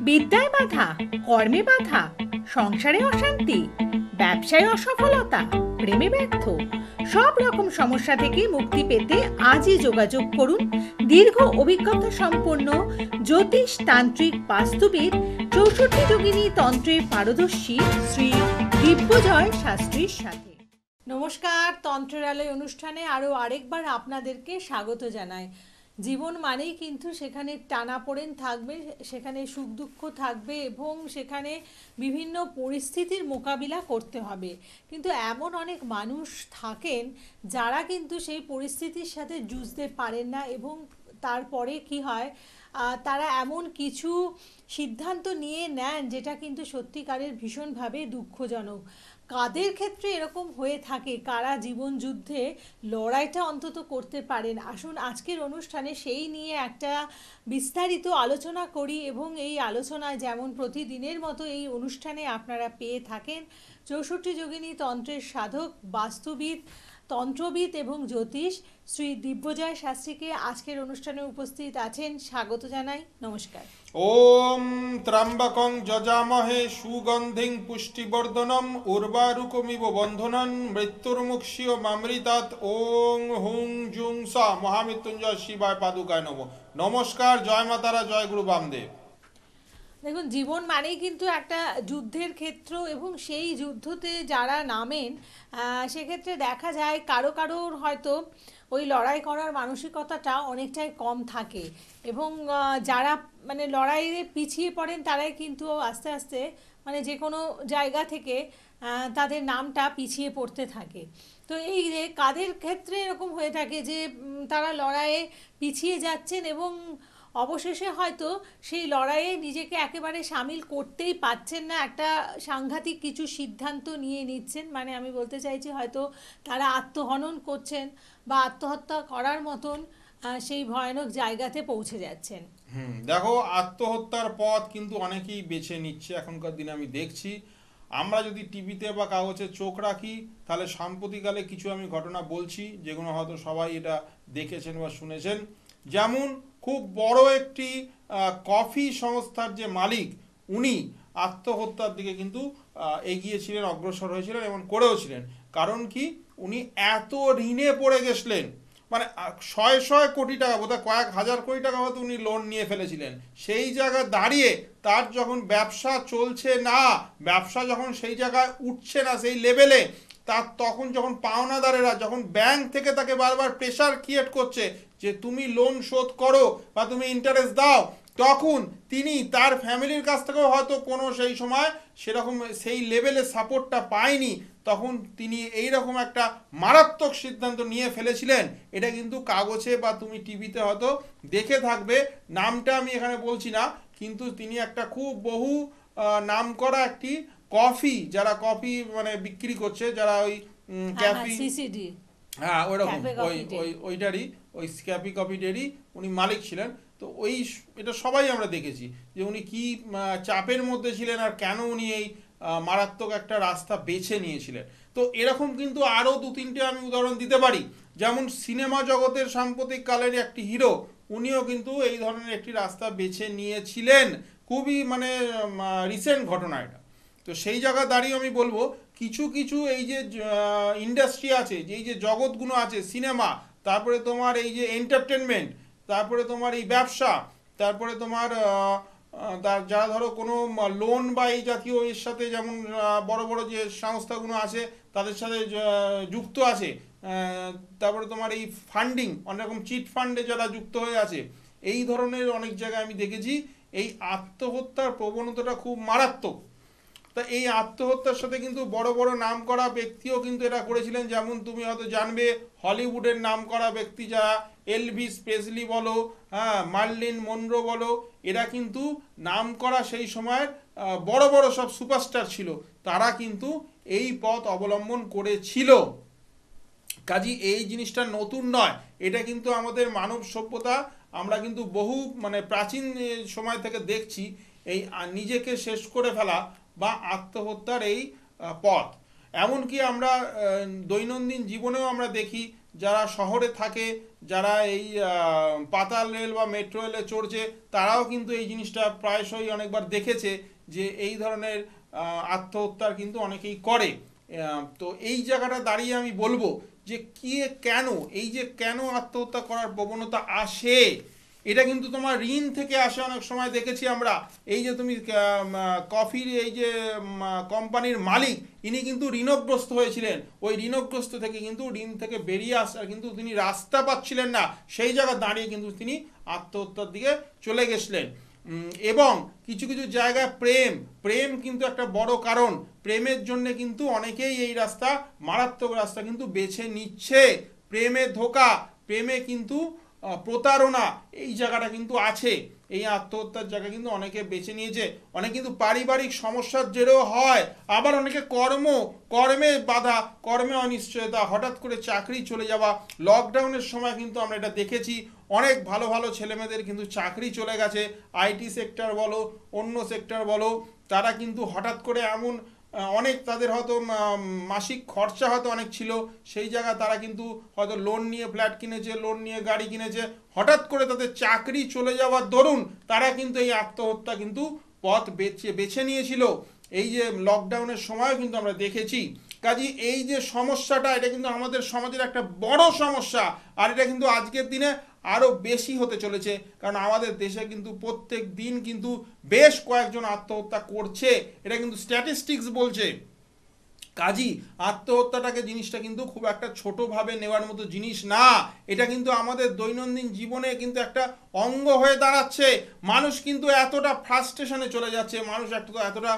বিদ্যায় বাধা, কর্মে বাধা, সংসারে অশান্তি, ব্যবসায় অসফলতা, প্রেমে ব্যর্থ, সব রকম সমস্যা থেকে মুক্তি পেতে আজই যোগাযোগ করুন দীর্ঘ অভিজ্ঞতা সম্পন্ন জ্যোতিষ তান্ত্রিক বাস্তুবিদ 64 যোগিনী তন্ত্রের পারদর্শী শ্রী দিব্যজয় শাস্ত্রীর সাথে। নমস্কার, তন্ত্রের আলোয় অনুষ্ঠানে আরও আরেকবার আপনাদেরকে স্বাগত জানাই। জীবন মানেই কিন্তু সেখানে টানাপোড়েন থাকবে, সেখানে সুখ দুঃখ থাকবে এবং সেখানে বিভিন্ন পরিস্থিতির মোকাবিলা করতে হবে। কিন্তু এমন অনেক মানুষ থাকেন যারা কিন্তু সেই পরিস্থিতির সাথে যুঝতে পারেন না এবং তারপরে কি হয়, তারা এমন কিছু সিদ্ধান্ত নিয়ে নেন যেটা কিন্তু সত্যিকারের ভীষণভাবে দুঃখজনক। কাদের ক্ষেত্রে এরকম হয়ে থাকে, কারা জীবন যুদ্ধে লড়াইটা অন্তত করতে পারেন, আসুন আজকের অনুষ্ঠানে সেই নিয়ে একটা বিস্তারিত আলোচনা করি। এবং এই আলোচনায় যেমন প্রতিদিনের মতো এই অনুষ্ঠানে আপনারা পেয়ে থাকেন 64 যোগিনী তন্ত্রের সাধক, বাস্তুবিদ, তন্ত্রবিদ এবং জ্যোতিষ শ্রী দিব্যজয় শাস্ত্রীকে আজকের অনুষ্ঠানে উপস্থিত আছেন, স্বাগত জানাই। নমস্কার। ওম ত্র্যম্বকং যজামহে সুগন্ধিং পুষ্টিবর্ধনম উর্বারুকমিব বন্ধনন মৃত্যুর্মুক্ষীয় মামৃতাৎ। ওং হুং জুং সা মহামৃত্যুঞ্জয় শিবায় পাদুকায় নমঃ। নমস্কার, জয় মাতারা, জয় গুরু বামদেব। দেখুন, জীবন মানেই কিন্তু একটা যুদ্ধের ক্ষেত্র এবং সেই যুদ্ধতে যারা নামেন সেক্ষেত্রে দেখা যায় কারো কারোর হয়তো ওই লড়াই করার মানসিকতাটা অনেকটাই কম থাকে এবং যারা মানে লড়াইয়ে পিছিয়ে পড়েন তারাই কিন্তু আস্তে আস্তে মানে যে কোনো জায়গা থেকে তাদের নামটা পিছিয়ে পড়তে থাকে। তো এই যে কাদের ক্ষেত্রে এরকম হয়ে থাকে যে তারা লড়াইয়ে পিছিয়ে যাচ্ছেন এবং অবশেষে হয়তো সেই লড়াইয়ে নিজেকে একেবারে সামিল করতেই পারছেন না, একটা সাংঘাতিক কিছু সিদ্ধান্ত নিয়ে নিচ্ছেন, মানে আমি বলতে চাইছি হয়তো তারা আত্মহনন করছেন বা আত্মহত্যা করার মতন সেই ভয়ানক জায়গাতে পৌঁছে যাচ্ছেন। দেখো, আত্মহত্যার পথ কিন্তু অনেকেই বেছে নিচ্ছে এখনকার দিনে। আমি দেখছি, আমরা যদি টিভিতে বা কাগজে চোখ রাখি তাহলে সাম্প্রতিককালে কিছু আমি ঘটনা বলছি যেগুলো হয়তো সবাই এটা দেখেছেন বা শুনেছেন। যেমন খুব বড় একটি কফি সংস্থার যে মালিক, উনি আত্মহত্যার দিকে কিন্তু এগিয়েছিলেন, অগ্রসর হয়েছিলেন এবং করেও ছিলেন। কারণ কি, উনি এত ঋণে পড়ে গেছিলেন, মানে শয়ে শয়ে কোটি টাকা, বোধহয় কয়েক হাজার কোটি টাকা হয়তো উনি লোন নিয়ে ফেলেছিলেন। সেই জায়গায় দাঁড়িয়ে তার যখন ব্যবসা চলছে না, ব্যবসা যখন সেই জায়গায় উঠছে না সেই লেভেলে, তার তখন যখন পাওনাদারেরা যখন ব্যাংক থেকে তাকে বারবার প্রেশার ক্রিয়েট করছে যে তুমি লোন শোধ করো বা তুমি ইন্টারেস্ট দাও, তখন তিনি তার ফ্যামিলির কাছ থেকেও হয়তো কোনো সেই সময় সেরকম সেই লেভেলে সাপোর্টটা পায়নি। তখন তিনি এইরকম একটা মারাত্মক সিদ্ধান্ত নিয়ে ফেলেছিলেন। এটা কিন্তু কাগজে বা তুমি টিভিতে হয়তো দেখে থাকবে, নামটা আমি এখানে বলছি না, কিন্তু তিনি একটা খুব বহু নাম করা একটি কফি, যারা কফি মানে বিক্রি করছে, যারা ওই ক্যাফি, হ্যাঁ ওইরকম ওইটারই ওই ক্যাফি কফি ডেরি উনি মালিক ছিলেন। তো এটা সবাই আমরা দেখেছি যে উনি কি চাপের মধ্যে ছিলেন আর কেন উনি এই মারাত্মক একটা রাস্তা বেছে নিয়েছিলেন। তো এরকম কিন্তু আরও দু তিনটে আমি উদাহরণ দিতে পারি। যেমন সিনেমা জগতের সাম্প্রতিক কালের একটি হিরো, উনিও কিন্তু এই ধরনের একটি রাস্তা বেছে নিয়েছিলেন। খুবই মানে রিসেন্ট ঘটনা এটা। তো সেই জায়গা দাঁড়িয়ে আমি বলবো, কিছু কিছু এই যে ইন্ডাস্ট্রি আছে, যে এই যে জগৎগুলো আছে, সিনেমা, তারপরে তোমার এই যে এন্টারটেনমেন্ট, তারপরে তোমার এই ব্যবসা, তারপরে তোমার যারা ধরো কোনো লোন বা এই জাতীয় এর সাথে, যেমন বড় বড় যে সংস্থাগুলো আছে তাদের সাথে যুক্ত আছে, তারপরে তোমার এই ফান্ডিং, অনেক রকম চিট ফান্ডে যারা যুক্ত হয়ে আছে, এই ধরনের অনেক জায়গায় আমি দেখেছি এই আত্মহত্যার প্রবণতাটা খুব মারাত্মক। তা এই আত্মহত্যার সাথে কিন্তু বড় বড় নাম করা ব্যক্তিও কিন্তু এটা করেছিলেন। যেমন তুমি হয়তো জানবে, হলিউডের নাম করা ব্যক্তি যারা, এলভিস প্রেসলি বলো, হ্যাঁ মার্লিন মনরো বলো, এরা কিন্তু নাম করা সেই সময়ের বড় বড় সব সুপারস্টার ছিল, তারা কিন্তু এই পথ অবলম্বন করেছিল। কাজী এই জিনিসটা নতুন নয়, এটা কিন্তু আমাদের মানব সভ্যতা, আমরা কিন্তু বহু মানে প্রাচীন সময় থেকে দেখছি এই নিজেকে শেষ করে ফেলা বা আত্মহত্যার এই পথ। এমনকি আমরা দৈনন্দিন জীবনেও আমরা দেখি যারা শহরে থাকে, যারা এই পাতাল রেল বা মেট্রো রেলে চড়ছে, তারাও কিন্তু এই জিনিসটা প্রায়শই অনেকবার দেখেছে যে এই ধরনের আত্মহত্যার কিন্তু অনেকেই করে। তো এই জায়গাটা দাঁড়িয়ে আমি বলবো যে কেন এই যে কেন আত্মহত্যা করার প্রবণতা আসে, এটা কিন্তু তোমার ঋণ থেকে আসে। অনেক সময় দেখেছি আমরা, এই যে তুমি কফির এই যে কোম্পানির মালিক, ইনি কিন্তু ঋণগ্রস্ত হয়েছিলেন। ওই ঋণগ্রস্ত থেকে কিন্তু ঋণ থেকে বেরিয়ে আসার কিন্তু তিনি রাস্তা পাচ্ছিলেন না, সেই জায়গা দাঁড়িয়ে কিন্তু তিনি আত্মহত্যার দিকে চলে গেছিলেন। এবং কিছু কিছু জায়গায় প্রেম কিন্তু একটা বড় কারণ। প্রেমের জন্য কিন্তু অনেকেই এই রাস্তা, মারাত্মক রাস্তা কিন্তু বেছে নিচ্ছে। প্রেমে ধোঁকা, প্রেমে কিন্তু প্রতারণা, এই জায়গাটা কিন্তু আছে। এই আত্মহত্যার জায়গা কিন্তু অনেকে বেছে নিয়েছে। অনেক কিন্তু পারিবারিক সমস্যার জেরেও হয়, আবার অনেকে কর্মে বাধা, কর্মে অনিশ্চয়তা, হঠাৎ করে চাকরি চলে যাওয়া। লকডাউনের সময় কিন্তু আমরা এটা দেখেছি, অনেক ভালো ভালো ছেলেমেয়েদের কিন্তু চাকরি চলে গেছে। আইটি সেক্টর বলো, অন্য সেক্টর বলো, তারা কিন্তু হঠাৎ করে এমন অনেক, তাদের হয়তো মাসিক খরচা হয়তো অনেক ছিল, সেই জায়গায় তারা কিন্তু হয়তো লোন নিয়ে ফ্ল্যাট কিনেছে, লোন নিয়ে গাড়ি কিনেছে, হঠাৎ করে তাদের চাকরি চলে যাওয়ার দরুন তারা কিন্তু এই আত্মহত্যা কিন্তু পথ বেছে নিয়েছিল। এই যে লকডাউনের সময় কিন্তু আমরা দেখেছি। কাজে এই যে সমস্যাটা, এটা কিন্তু আমাদের সমাজের একটা বড় সমস্যা, আর এটা কিন্তু আজকের দিনে আরও বেশি হতে চলেছে। কারণ আমাদের দেশে কিন্তু প্রত্যেক দিন কিন্তু বেশ কয়েকজন আত্মহত্যা করছে, এটা কিন্তু স্ট্যাটিস্টিক্স বলছে। কাজী আত্মহত্যাটাকে জিনিসটা কিন্তু খুব একটা ছোটোভাবে নেওয়ার মতো জিনিস না, এটা কিন্তু আমাদের দৈনন্দিন জীবনে কিন্তু একটা অঙ্গ হয়ে দাঁড়াচ্ছে। মানুষ কিন্তু এতটা ফ্রাস্ট্রেশনে চলে যাচ্ছে, মানুষ এতটা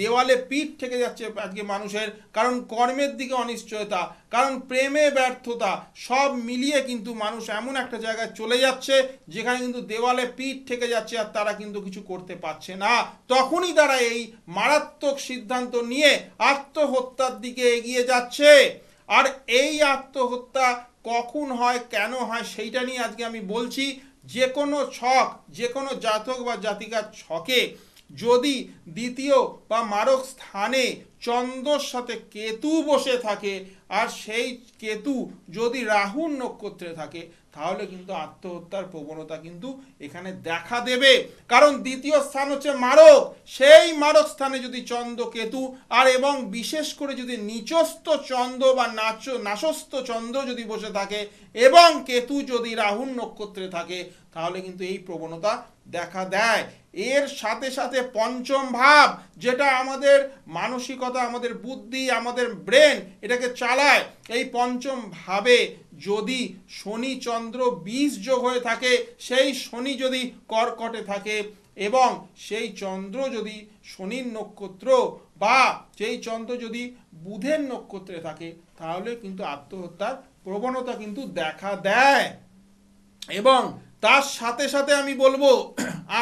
দেওয়ালে পিঠ থেকে যাচ্ছে আজকে মানুষের, কারণ কর্মের দিকে অনিশ্চয়তা, কারণ প্রেমে ব্যর্থতা, সব মিলিয়ে কিন্তু মানুষ এমন একটা জায়গায় চলে যাচ্ছে যেখানে কিন্তু দেওয়ালে পিঠ থেকে যাচ্ছে, আর তারা কিন্তু কিছু করতে পারছে না। তখনই তারা এই মারাত্মক সিদ্ধান্ত নিয়ে আত্মহত্যার দিকে এগিয়ে যাচ্ছে। আর এই আত্মহত্যা কখন হয়, কেন হয়, সেইটা নিয়ে আজকে আমি বলছি। যে কোনো ছক, যে কোনো জাতক বা জাতিকার ছকে যদি দ্বিতীয় বা মারক স্থানে চন্দ্রর সাথে কেতু বসে থাকে, আর সেই কেতু যদি রাহুর নক্ষত্রে থাকে, তাহলে কিন্তু আত্মহত্যার প্রবণতা কিন্তু এখানে দেখা দেবে। কারণ দ্বিতীয় স্থান হচ্ছে মারক, সেই মারক স্থানে যদি চন্দ্র কেতু, আর এবং বিশেষ করে যদি নিচস্থ চন্দ্র বা নাশস্থ চন্দ্র যদি বসে থাকে, এবং কেতু যদি রাহুর নক্ষত্রে থাকে, তাহলে কিন্তু এই প্রবণতা দেখা দেয়। এর সাথে সাথে পঞ্চম ভাব, যেটা আমাদের মানসিকতা, আমাদের বুদ্ধি, আমাদের ব্রেন এটাকে চালায়, এই পঞ্চম ভাবে যদি শনি চন্দ্র 20 যোগ হয়ে থাকে, সেই শনি যদি কর্কটে থাকে, এবং সেই চন্দ্র যদি শনির নক্ষত্র বা সেই চন্দ্র যদি বুধের নক্ষত্রে থাকে, তাহলে কিন্তু আত্মহত্যার প্রবণতা কিন্তু দেখা দেয়। এবং তার সাথে সাথে আমি বলবো,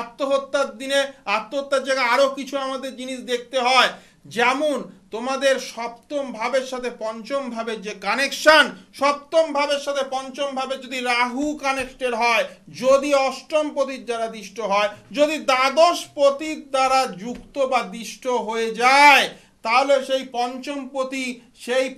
আত্মহত্যার দিনে, আত্মহত্যার জায়গায় আরও কিছু আমাদের জিনিস দেখতে হয়। যেমন তোমাদের সপ্তম ভাবের সাথে পঞ্চম ভাবের যে কানেকশন, সপ্তম ভাবের সাথে পঞ্চম ভাবের যদি রাহু কানেক্টেড হয়, যদি অষ্টম পতির দ্বারা দিষ্ট হয়, যদি দ্বাদশ পতির দ্বারা যুক্ত বা দিষ্ট হয়ে যায়, তাহলে সেই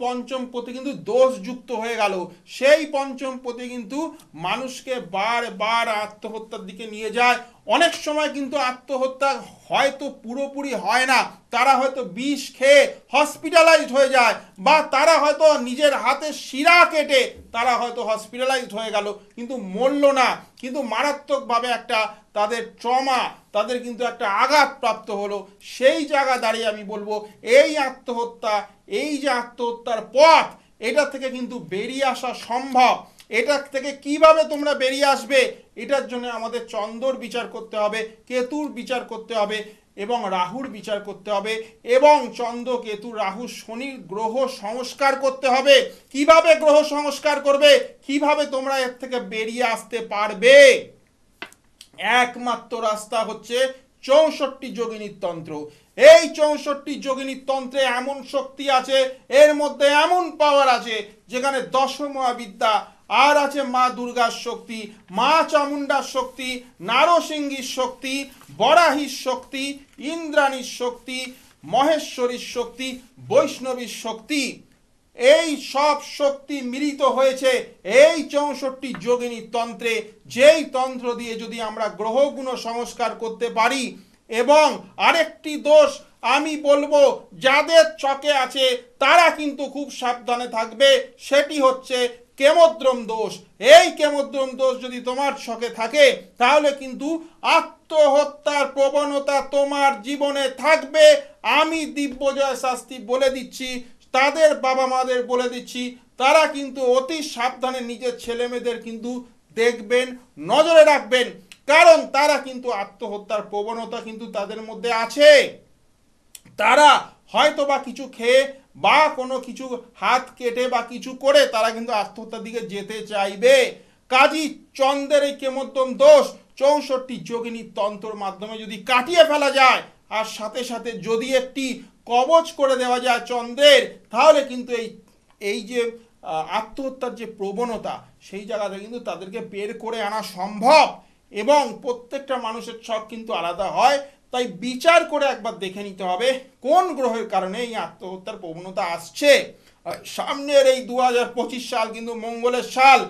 পঞ্চম পতি কিন্তু দোষযুক্ত হয়ে গেল। সেই পঞ্চম পতি কিন্তু মানুষকে বারবার আত্মহত্যার দিকে নিয়ে যায়। অনেক সময় কিন্তু আত্মহত্যা হয়তো পুরোপুরি হয় না, তারা হয়তো বিষ খেয়ে হসপিটালাইজড হয়ে যায়, বা তারা হয়তো নিজের হাতে শিরা কেটে তারা হয়তো হসপিটালাইজড হয়ে গেল, কিন্তু মরল না, কিন্তু মারাত্মকভাবে একটা তাদের ট্রমা, তাদের কিন্তু একটা আঘাত প্রাপ্ত হলো। সেই জায়গা দাঁড়িয়ে আমি বলবো, এই আত্মহত্যা, এই যে আত্মহত্যার পথ, এটা থেকে কিন্তু বেরিয়ে আসা সম্ভব। এটা থেকে কিভাবে তোমরা বেরিয়ে আসবে, এটার জন্য আমাদের চন্দ্রর বিচার করতে হবে, কেতুর বিচার করতে হবে, এবং রাহুর বিচার করতে হবে, এবং চন্দ্র কেতু রাহু শনির গ্রহ সংস্কার করতে হবে। কিভাবে গ্রহ সংস্কার করবে, কিভাবে তোমরা এর থেকে বেরিয়ে আসতে পারবে, একমাত্র রাস্তা হচ্ছে 64 যোগিনীর তন্ত্র। এই 64 যোগিনীর তন্ত্রে এমন শক্তি আছে, এর মধ্যে এমন পাওয়ার আছে, যেখানে দশমহাবিদ্যা, আর আছে মা দুর্গার শক্তি, মা চামুন্ডার শক্তি, নারসিংহীর শক্তি, বরাহীর শক্তি, ইন্দ্রাণীর শক্তি, মহেশ্বরীর শক্তি, বৈষ্ণবীর শক্তি, এই সব শক্তি মিলিত হয়েছে এই 64 যোগিনী তন্ত্রে। যেই তন্ত্র দিয়ে যদি আমরা গ্রহগুণ সংস্কার করতে পারি। এবং আরেকটি দোষ আমি বলবো, যাদের চকে আছে তারা কিন্তু খুব সাবধানে থাকবে, সেটি হচ্ছে কেমোদ্রম দোষ। এই কেমোদ্রম দোষ যদি তোমার ছকে থাকে তাহলে কিন্তু আত্মহত্যার প্রবণতা তোমার জীবনে থাকবে। আমি দিব্যজয় শাস্ত্রী বলে দিচ্ছি, তাদের বাবা মাদের বলে দিচ্ছি, তারা কিন্তু অতি সাবধানে নিজের ছেলে মেয়েদের কিন্তু দেখবেন, নজরে রাখবেন, কারণ তারা কিন্তু আত্মহত্যার প্রবণতা কিন্তু তাদের মধ্যে আছে। তারা হয়তো বা কিছু খেয়ে বা কোনো কিছু হাত কেটে বা কিছু করে তারা কিন্তু আত্মহত্যার দিকে যেতে চাইবে। কাজী চন্দ্রের এই কেমোদ্রম দোষ 64 যোগিনী তন্ত্রের মাধ্যমে যদি কাটিয়ে ফেলা যায়, আর সাথে সাথে যদি একটি কবচ করে দেওয়া যায় চন্দ্রের, তাহলে কিন্তু এই যে আত্মহত্যার যে প্রবণতা, সেই জায়গাতে কিন্তু তাদেরকে বের করে আনা সম্ভব। এবং প্রত্যেকটা মানুষের ছক কিন্তু আলাদা হয়, তাই বিচার করে একবার দেখে নিতে হবে কোন গ্রহের কারণে এই আত্মহত্যার প্রবণতা আসছে। সামনের এই 2025 সাল কিন্তু মঙ্গলের সাল।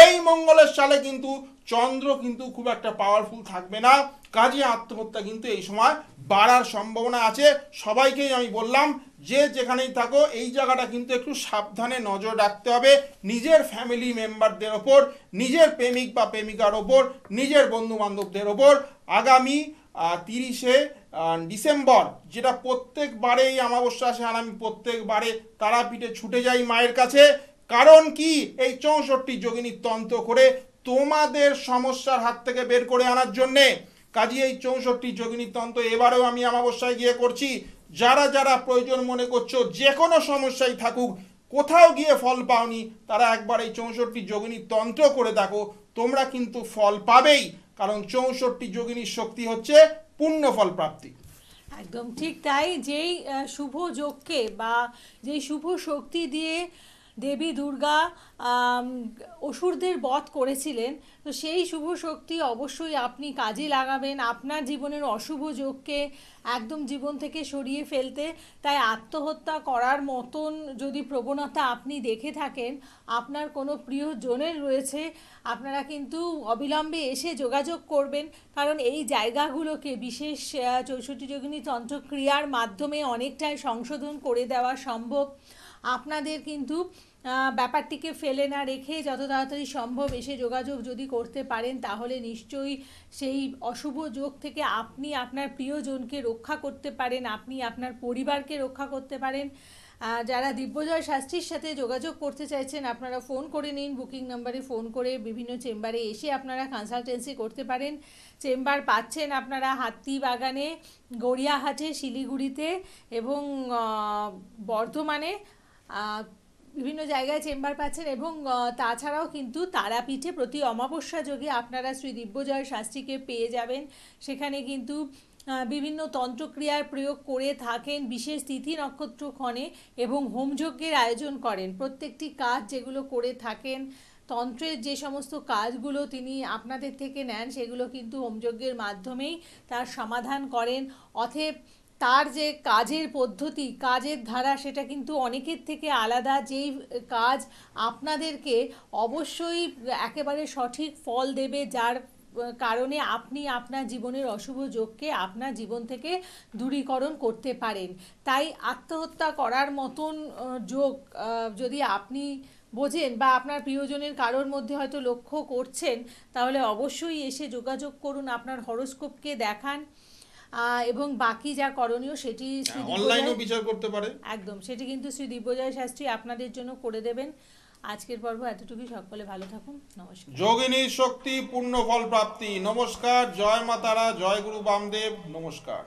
এই মঙ্গলের সালে কিন্তু চন্দ্র কিন্তু খুব একটা পাওয়ারফুল থাকবে না, কাজে আত্মহত্যা কিন্তু এই সময় বাড়ার সম্ভাবনা আছে। সবাইকেই আমি বললাম যে যেখানেই থাকো এই জায়গাটা কিন্তু একটু সাবধানে নজর রাখতে হবে নিজের ফ্যামিলি মেম্বারদের ওপর, নিজের প্রেমিক বা প্রেমিকার ওপর, নিজের বন্ধু বান্ধবদের ওপর। আগামী 30শে ডিসেম্বর, যেটা প্রত্যেকবারে এই অমাবস্যা আসে, আর আমি প্রত্যেকবারে তারাপীঠে ছুটে যাই মায়ের কাছে। কারণ কি, এই 64 যোগিনী তন্ত্র করে তোমাদের সমস্যার হাত থেকে বের করে আনার জন্যে। কাজী এই 64 যোগিনী তন্ত্র এবারেও আমি অমাবস্যায় গিয়ে করছি। যারা যারা প্রয়োজন মনে করছো, যে কোনো সমস্যায় থাকুক, কোথাও গিয়ে ফল পাওনি, তারা একবার এই 64 যোগিনী তন্ত্র করে দেখো, তোমরা কিন্তু ফল পাবেই। কারণ 64 যোগিনীর শক্তি হচ্ছে পূর্ণ ফল প্রাপ্তি। একদম ঠিক তাই। যেই শুভ যোগকে বা যেই শুভ শক্তি দিয়ে দেবী দুর্গা অসুরদের বধ করেছিলেন, তো সেই শুভ শক্তি অবশ্যই আপনি কাজে লাগাবেন আপনার জীবনের অশুভ যোগকে একদম জীবন থেকে সরিয়ে ফেলতে। তাই আত্মহত্যা করার মতন যদি প্রবণতা আপনি দেখে থাকেন, আপনার কোনো প্রিয়জনের রয়েছে, আপনারা কিন্তু অবিলম্বে এসে যোগাযোগ করবেন। কারণ এই জায়গাগুলোকে বিশেষ 64 যোগিনী তন্ত্রক্রিয়ার মাধ্যমে অনেকটাই সংশোধন করে দেওয়া সম্ভব। আপনাদের কিন্তু ব্যাপারটিকে ফেলে না রেখে যত তাড়াতাড়ি সম্ভব এসে যোগাযোগ যদি করতে পারেন, তাহলে নিশ্চয়ই সেই অশুভ যোগ থেকে আপনি আপনার প্রিয়জনকে রক্ষা করতে পারেন, আপনি আপনার পরিবারকে রক্ষা করতে পারেন। যারা দিব্যজয় শাস্ত্রীর সাথে যোগাযোগ করতে চাইছেন, আপনারা ফোন করে নিন, বুকিং নাম্বারে ফোন করে বিভিন্ন চেম্বারে এসে আপনারা কনসালটেন্সি করতে পারেন। চেম্বার পাচ্ছেন আপনারা হাতিবাগানে, গড়িয়াহাটে, শিলিগুড়িতে এবং বর্ধমানে বিভিন্ন জায়গায় চেম্বার পাচ্ছেন। এবং তাছাড়াও কিন্তু তারাপীঠে প্রতি অমাবস্যা যোগে আপনারা শ্রী দিব্যজয় শাস্ত্রীকে পেয়ে যাবেন। সেখানে কিন্তু বিভিন্ন তন্ত্রক্রিয়ার প্রয়োগ করে থাকেন বিশেষ তিথি নক্ষত্রক্ষণে এবং হোমযজ্ঞের আয়োজন করেন। প্রত্যেকটি কাজ যেগুলো করে থাকেন, তন্ত্রের যে সমস্ত কাজগুলো তিনি আপনাদের থেকে নেন, সেগুলো কিন্তু হোমযজ্ঞের মাধ্যমেই তার সমাধান করেন। অতএব তার যে কাজের পদ্ধতি, কাজের ধারা, সেটা কিন্তু অনেকের থেকে আলাদা। যেই কাজ আপনাদেরকে অবশ্যই একেবারে সঠিক ফল দেবে, যার কারণে আপনি আপনার জীবনের অশুভ যোগকে আপনার জীবন থেকে দূরীকরণ করতে পারেন। তাই আত্মহত্যা করার মতন যোগ যদি আপনি বোঝেন বা আপনার প্রিয়জনের কারোর মধ্যে হয়তো লক্ষ্য করছেন, তাহলে অবশ্যই এসে যোগাযোগ করুন, আপনার হরোস্কোপকে দেখান এবং বাকি যা করণীয় সেটি অনলাইনেও বিচার করতে পারে। একদম, সেটি কিন্তু শ্রী দিব্যজয় শাস্ত্রী আপনাদের জন্য করে দেবেন। আজকের পর্ব এতটুকুই। সকলে ভালো থাকুন। নমস্কার। যোগিনী শক্তি, পূর্ণ ফল প্রাপ্তি। নমস্কার। জয় মা তারা, জয় গুরু বামদেব। নমস্কার।